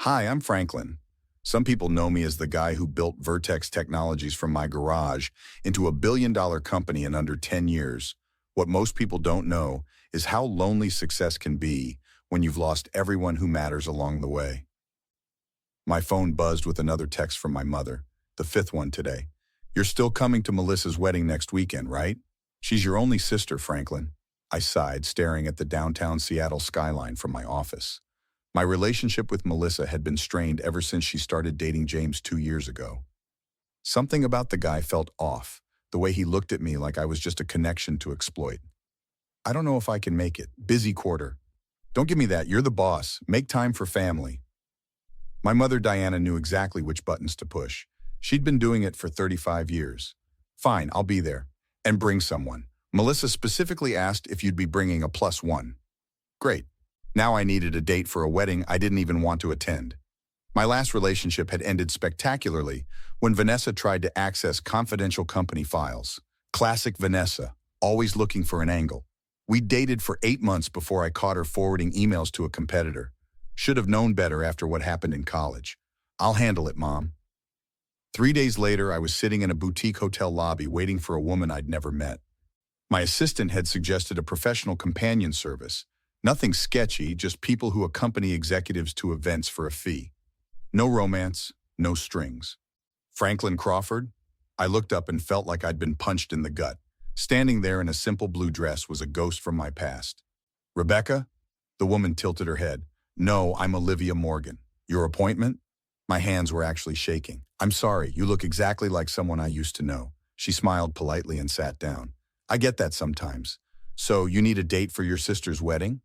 Hi, I'm Franklin. Some people know me as the guy who built Vertex Technologies from my garage into a billion-dollar company in under 10 years. What most people don't know is how lonely success can be when you've lost everyone who matters along the way. My phone buzzed with another text from my mother, the fifth one today. You're still coming to Melissa's wedding next weekend, right? She's your only sister, Franklin. I sighed, staring at the downtown Seattle skyline from my office. My relationship with Melissa had been strained ever since she started dating James 2 years ago. Something about the guy felt off, the way he looked at me like I was just a connection to exploit. I don't know if I can make it. Busy quarter. Don't give me that. You're the boss. Make time for family. My mother, Diana, knew exactly which buttons to push. She'd been doing it for 35 years. Fine, I'll be there. And bring someone. Melissa specifically asked if you'd be bringing a +1. Great. Now I needed a date for a wedding I didn't even want to attend. My last relationship had ended spectacularly when Vanessa tried to access confidential company files. Classic Vanessa, always looking for an angle. We dated for 8 months before I caught her forwarding emails to a competitor. Should have known better after what happened in college. I'll handle it, Mom. 3 days later, I was sitting in a boutique hotel lobby waiting for a woman I'd never met. My assistant had suggested a professional companion service. Nothing sketchy, just people who accompany executives to events for a fee. No romance, no strings. Franklin Crawford? I looked up and felt like I'd been punched in the gut. Standing there in a simple blue dress was a ghost from my past. Rebecca? The woman tilted her head. No, I'm Olivia Morgan. Your appointment? My hands were actually shaking. I'm sorry, you look exactly like someone I used to know. She smiled politely and sat down. I get that sometimes. So, you need a date for your sister's wedding?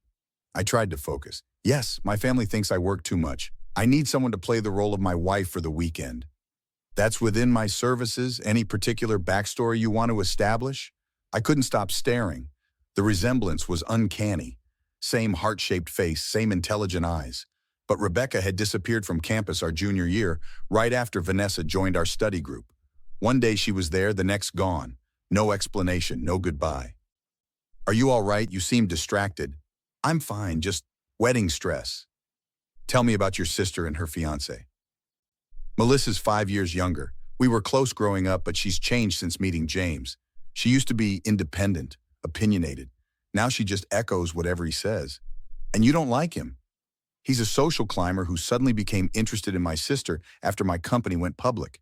I tried to focus. Yes, my family thinks I work too much. I need someone to play the role of my wife for the weekend. That's within my services. Any particular backstory you want to establish? I couldn't stop staring. The resemblance was uncanny. Same heart-shaped face, same intelligent eyes. But Rebecca had disappeared from campus our junior year, right after Vanessa joined our study group. One day she was there, the next gone. No explanation, no goodbye. Are you all right? You seem distracted. I'm fine, just wedding stress. Tell me about your sister and her fiancé. Melissa's 5 years younger. We were close growing up, but she's changed since meeting James. She used to be independent, opinionated. Now she just echoes whatever he says. And you don't like him. He's a social climber who suddenly became interested in my sister after my company went public.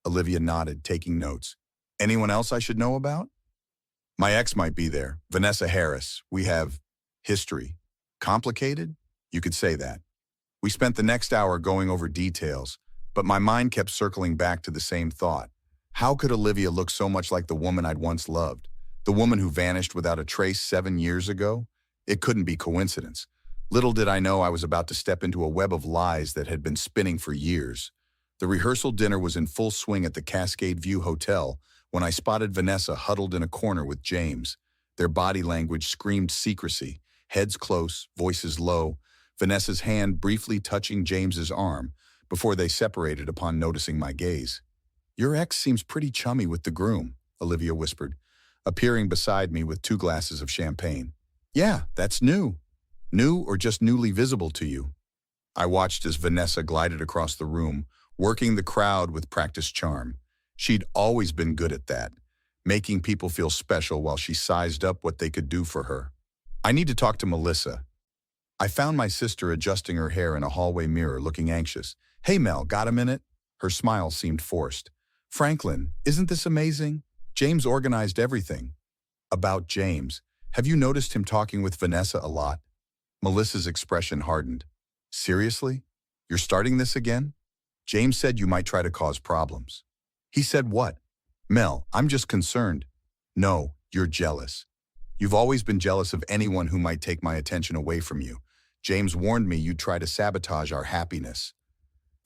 Olivia nodded, taking notes. Anyone else I should know about? My ex might be there, Vanessa Harris. We have history. Complicated? You could say that. We spent the next hour going over details, but my mind kept circling back to the same thought. How could Olivia look so much like the woman I'd once loved? The woman who vanished without a trace 7 years ago? It couldn't be coincidence. Little did I know I was about to step into a web of lies that had been spinning for years. The rehearsal dinner was in full swing at the Cascade View Hotel when I spotted Vanessa huddled in a corner with James. Their body language screamed secrecy, heads close, voices low, Vanessa's hand briefly touching James's arm before they separated upon noticing my gaze. Your ex seems pretty chummy with the groom, Olivia whispered, appearing beside me with 2 glasses of champagne. Yeah, that's new. New or just newly visible to you? I watched as Vanessa glided across the room, working the crowd with practiced charm. She'd always been good at that, making people feel special while she sized up what they could do for her. I need to talk to Melissa. I found my sister adjusting her hair in a hallway mirror, looking anxious. Hey Mel, got a minute? Her smile seemed forced. Franklin, isn't this amazing? James organized everything. About James, have you noticed him talking with Vanessa a lot? Melissa's expression hardened. Seriously? You're starting this again? James said you might try to cause problems. He said what? Mel, I'm just concerned. No, you're jealous. You've always been jealous of anyone who might take my attention away from you. James warned me you'd try to sabotage our happiness.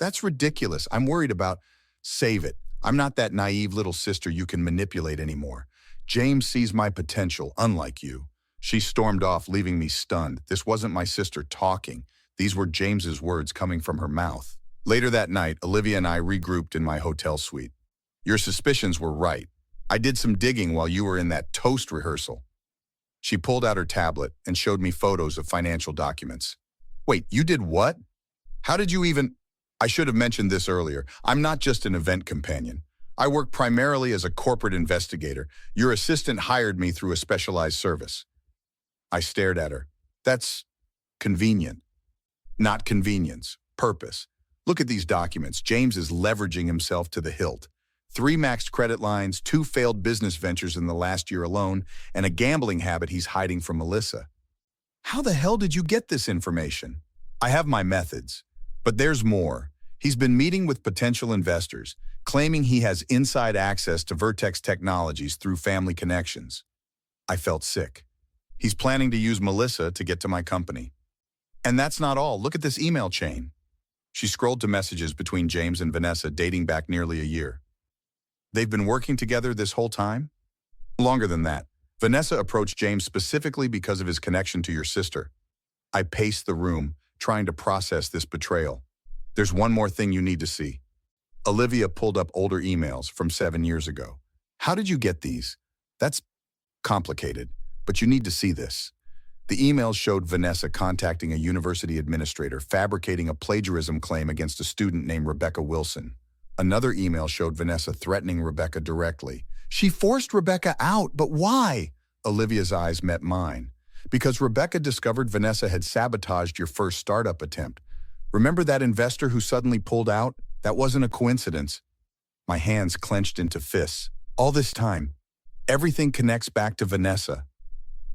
That's ridiculous. I'm worried about... Save it. I'm not that naive little sister you can manipulate anymore. James sees my potential, unlike you. She stormed off, leaving me stunned. This wasn't my sister talking. These were James's words coming from her mouth. Later that night, Olivia and I regrouped in my hotel suite. Your suspicions were right. I did some digging while you were in that toast rehearsal. She pulled out her tablet and showed me photos of financial documents. Wait, you did what? How did you even... I should have mentioned this earlier. I'm not just an event companion. I work primarily as a corporate investigator. Your assistant hired me through a specialized service. I stared at her. That's convenient. Not convenience. Purpose. Look at these documents. James is leveraging himself to the hilt. 3 maxed credit lines, 2 failed business ventures in the last year alone, and a gambling habit he's hiding from Melissa. How the hell did you get this information? I have my methods. But there's more. He's been meeting with potential investors, claiming he has inside access to Vertex Technologies through family connections. I felt sick. He's planning to use Melissa to get to my company. And that's not all. Look at this email chain. She scrolled to messages between James and Vanessa dating back nearly a year. They've been working together this whole time? Longer than that. Vanessa approached James specifically because of his connection to your sister. I paced the room, trying to process this betrayal. There's one more thing you need to see. Olivia pulled up older emails from 7 years ago. How did you get these? That's complicated, but you need to see this. The emails showed Vanessa contacting a university administrator, fabricating a plagiarism claim against a student named Rebecca Wilson. Another email showed Vanessa threatening Rebecca directly. She forced Rebecca out, but why? Olivia's eyes met mine. Because Rebecca discovered Vanessa had sabotaged your first startup attempt. Remember that investor who suddenly pulled out? That wasn't a coincidence. My hands clenched into fists. All this time, everything connects back to Vanessa.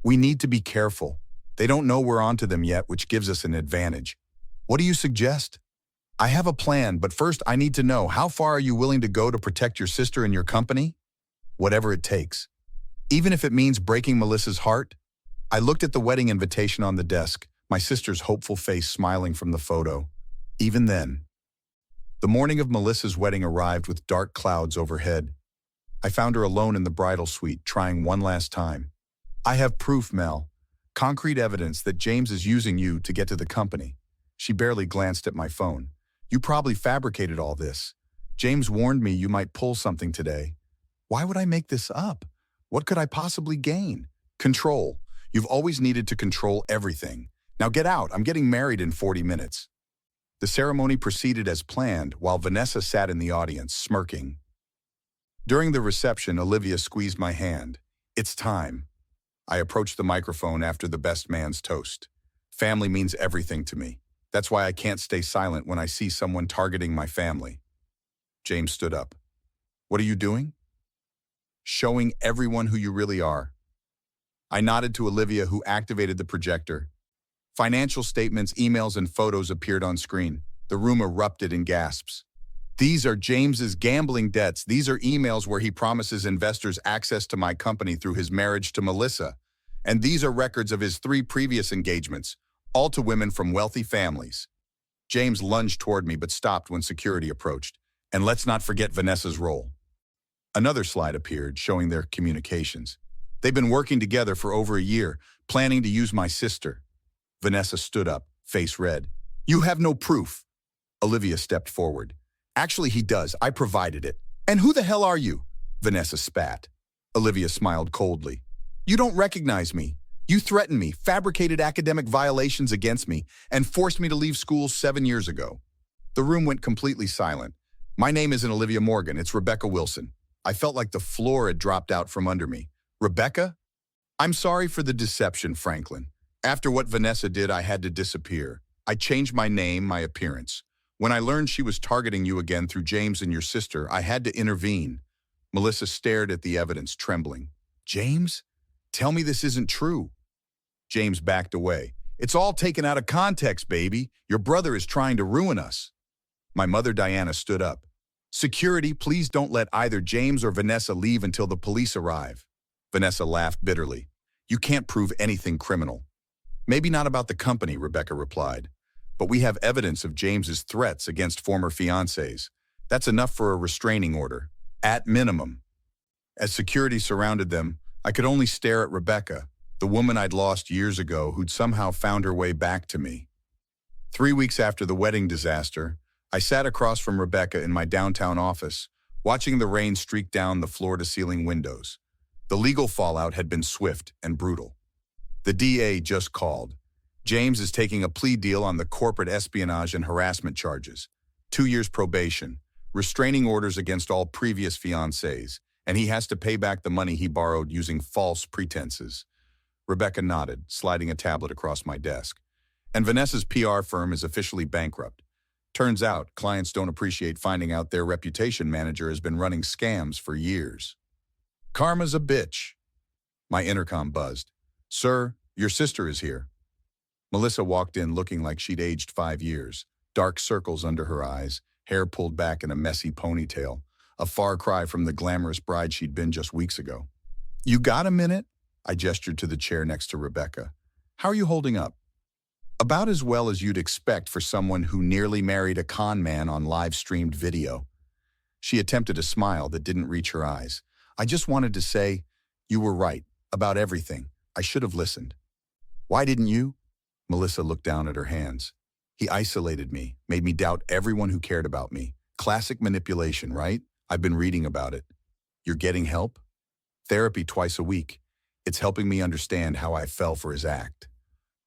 We need to be careful. They don't know we're onto them yet, which gives us an advantage. What do you suggest? I have a plan, but first I need to know, how far are you willing to go to protect your sister and your company? Whatever it takes. Even if it means breaking Melissa's heart? I looked at the wedding invitation on the desk, my sister's hopeful face smiling from the photo. Even then. The morning of Melissa's wedding arrived with dark clouds overhead. I found her alone in the bridal suite, trying one last time. I have proof, Mel. Concrete evidence that James is using you to get to the company. She barely glanced at my phone. You probably fabricated all this. James warned me you might pull something today. Why would I make this up? What could I possibly gain? Control. You've always needed to control everything. Now get out. I'm getting married in 40 minutes. The ceremony proceeded as planned while Vanessa sat in the audience, smirking. During the reception, Olivia squeezed my hand. It's time. I approached the microphone after the best man's toast. Family means everything to me. That's why I can't stay silent when I see someone targeting my family. James stood up. What are you doing? Showing everyone who you really are. I nodded to Olivia, who activated the projector. Financial statements, emails, and photos appeared on screen. The room erupted in gasps. These are James's gambling debts. These are emails where he promises investors access to my company through his marriage to Melissa. And these are records of his 3 previous engagements, all to women from wealthy families. James lunged toward me but stopped when security approached. And let's not forget Vanessa's role. Another slide appeared showing their communications. They've been working together for over a year, planning to use my sister. Vanessa stood up, face red. You have no proof. Olivia stepped forward. Actually, he does. I provided it. And who the hell are you? Vanessa spat. Olivia smiled coldly. You don't recognize me. You threatened me, fabricated academic violations against me, and forced me to leave school 7 years ago. The room went completely silent. My name isn't Olivia Morgan, it's Rebecca Wilson. I felt like the floor had dropped out from under me. Rebecca? I'm sorry for the deception, Franklin. After what Vanessa did, I had to disappear. I changed my name, my appearance. When I learned she was targeting you again through James and your sister, I had to intervene. Melissa stared at the evidence, trembling. James? Tell me this isn't true. James backed away. It's all taken out of context, baby. Your brother is trying to ruin us. My mother, Diana, stood up. Security, please don't let either James or Vanessa leave until the police arrive. Vanessa laughed bitterly. You can't prove anything criminal. Maybe not about the company, Rebecca replied. But we have evidence of James's threats against former fiancés. That's enough for a restraining order, at minimum. As security surrounded them, I could only stare at Rebecca, the woman I'd lost years ago who'd somehow found her way back to me. 3 weeks after the wedding disaster, I sat across from Rebecca in my downtown office, watching the rain streak down the floor-to-ceiling windows. The legal fallout had been swift and brutal. The DA just called. James is taking a plea deal on the corporate espionage and harassment charges. 2 years probation, restraining orders against all previous fiancés, and he has to pay back the money he borrowed using false pretenses. Rebecca nodded, sliding a tablet across my desk. And Vanessa's PR firm is officially bankrupt. Turns out, clients don't appreciate finding out their reputation manager has been running scams for years. Karma's a bitch. My intercom buzzed. Sir, your sister is here. Melissa walked in looking like she'd aged 5 years, dark circles under her eyes, hair pulled back in a messy ponytail, a far cry from the glamorous bride she'd been just weeks ago. You got a minute? I gestured to the chair next to Rebecca. How are you holding up? About as well as you'd expect for someone who nearly married a con man on live-streamed video. She attempted a smile that didn't reach her eyes. I just wanted to say, you were right, about everything. I should have listened. Why didn't you? Melissa looked down at her hands. He isolated me, made me doubt everyone who cared about me. Classic manipulation, right? I've been reading about it. You're getting help? Therapy twice a week. It's helping me understand how I fell for his act.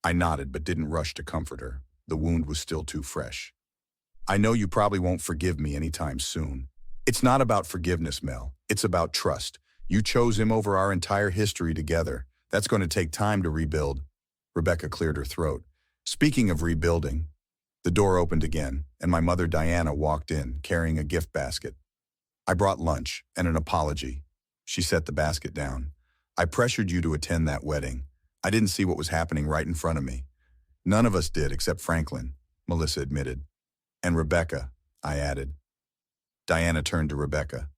I nodded but didn't rush to comfort her. The wound was still too fresh. I know you probably won't forgive me anytime soon. It's not about forgiveness, Mel. It's about trust. You chose him over our entire history together. That's going to take time to rebuild. Rebecca cleared her throat. Speaking of rebuilding, the door opened again, and my mother Diana walked in, carrying a gift basket. I brought lunch and an apology. She set the basket down. I pressured you to attend that wedding. I didn't see what was happening right in front of me. None of us did except Franklin, Melissa admitted. And Rebecca, I added. Diana turned to Rebecca.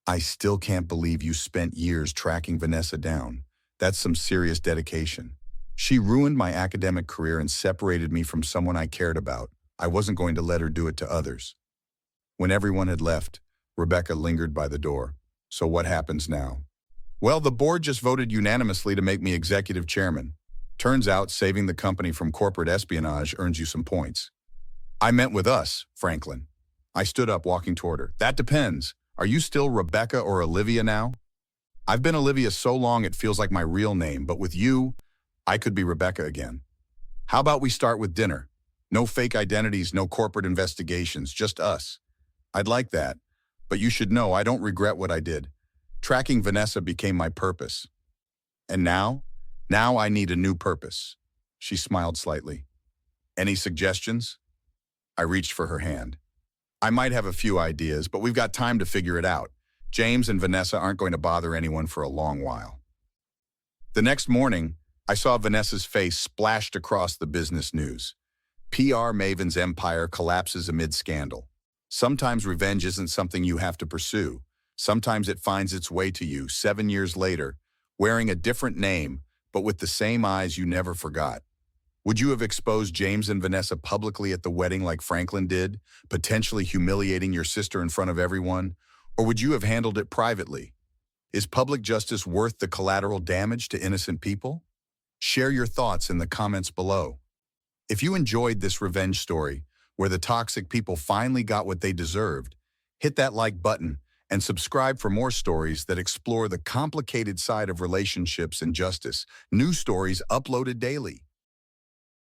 I still can't believe you spent years tracking Vanessa down. That's some serious dedication. She ruined my academic career and separated me from someone I cared about. I wasn't going to let her do it to others. When everyone had left, Rebecca lingered by the door. So what happens now? Well, the board just voted unanimously to make me executive chairman. Turns out saving the company from corporate espionage earns you some points. I meant with us, Franklin. I stood up, walking toward her. That depends. Are you still Rebecca or Olivia now? I've been Olivia so long it feels like my real name, but with you, I could be Rebecca again. How about we start with dinner? No fake identities, no corporate investigations, just us. I'd like that, but you should know I don't regret what I did. Tracking Vanessa became my purpose. And now I need a new purpose. She smiled slightly. Any suggestions? I reached for her hand. I might have a few ideas, but we've got time to figure it out. James and Vanessa aren't going to bother anyone for a long while. The next morning, I saw Vanessa's face splashed across the business news. PR Maven's empire collapses amid scandal. Sometimes revenge isn't something you have to pursue. Sometimes it finds its way to you 7 years later, wearing a different name, but with the same eyes you never forgot. Would you have exposed James and Vanessa publicly at the wedding like Franklin did, potentially humiliating your sister in front of everyone? Or would you have handled it privately? Is public justice worth the collateral damage to innocent people? Share your thoughts in the comments below. If you enjoyed this revenge story, where the toxic people finally got what they deserved, hit that like button and subscribe for more stories that explore the complicated side of relationships and justice. New stories uploaded daily.